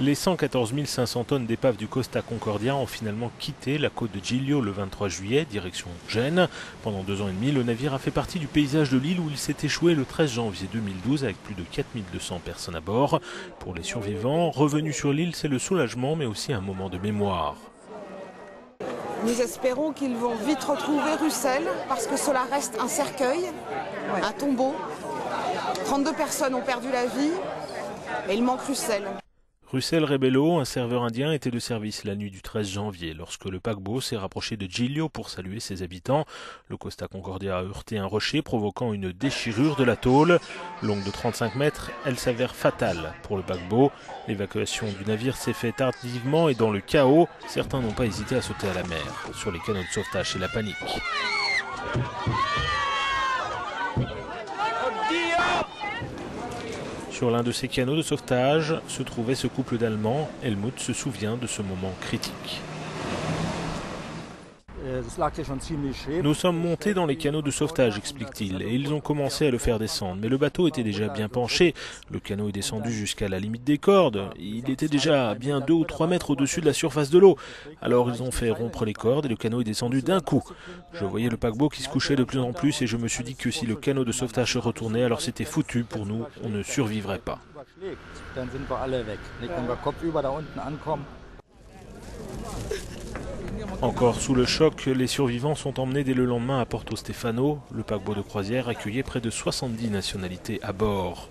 Les 114 500 tonnes d'épave du Costa Concordia ont finalement quitté la côte de Giglio le 23 juillet, direction Gênes. Pendant 2 ans et demi, le navire a fait partie du paysage de l'île où il s'est échoué le 13 janvier 2012 avec plus de 4200 personnes à bord. Pour les survivants, revenus sur l'île, c'est le soulagement mais aussi un moment de mémoire. Nous espérons qu'ils vont vite retrouver Russell parce que cela reste un cercueil, un tombeau. 32 personnes ont perdu la vie et il manque Russell. Russell Rebello, un serveur indien, était de service la nuit du 13 janvier lorsque le paquebot s'est rapproché de Giglio pour saluer ses habitants. Le Costa Concordia a heurté un rocher provoquant une déchirure de la tôle. Longue de 35 mètres, elle s'avère fatale pour le paquebot. L'évacuation du navire s'est faite tardivement et dans le chaos, certains n'ont pas hésité à sauter à la mer. Sur les canots de sauvetage, c'est la panique. Sur l'un de ces canaux de sauvetage se trouvait ce couple d'Allemands. Helmut se souvient de ce moment critique. Nous sommes montés dans les canaux de sauvetage, explique-t-il, et ils ont commencé à le faire descendre. Mais le bateau était déjà bien penché. Le canot est descendu jusqu'à la limite des cordes. Il était déjà bien 2 ou 3 mètres au-dessus de la surface de l'eau. Alors ils ont fait rompre les cordes et le canot est descendu d'un coup. Je voyais le paquebot qui se couchait de plus en plus et je me suis dit que si le canot de sauvetage se retournait, alors c'était foutu pour nous. On ne survivrait pas. Encore sous le choc, les survivants sont emmenés dès le lendemain à Porto Stefano. Le paquebot de croisière accueillait près de 70 nationalités à bord.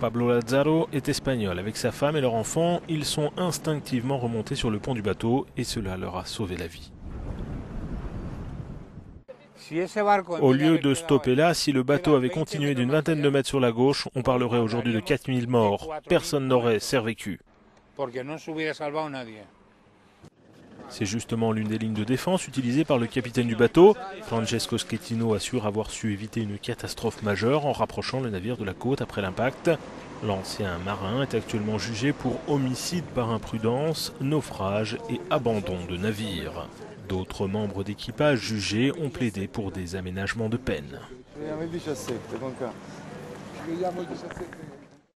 Pablo Lazzaro est espagnol. Avec sa femme et leur enfant, ils sont instinctivement remontés sur le pont du bateau et cela leur a sauvé la vie. Au lieu de stopper là, si le bateau avait continué d'une vingtaine de mètres sur la gauche, on parlerait aujourd'hui de 4000 morts. Personne n'aurait survécu. C'est justement l'une des lignes de défense utilisées par le capitaine du bateau. Francesco Schettino assure avoir su éviter une catastrophe majeure en rapprochant le navire de la côte après l'impact. L'ancien marin est actuellement jugé pour homicide par imprudence, naufrage et abandon de navire. D'autres membres d'équipage jugés ont plaidé pour des aménagements de peine.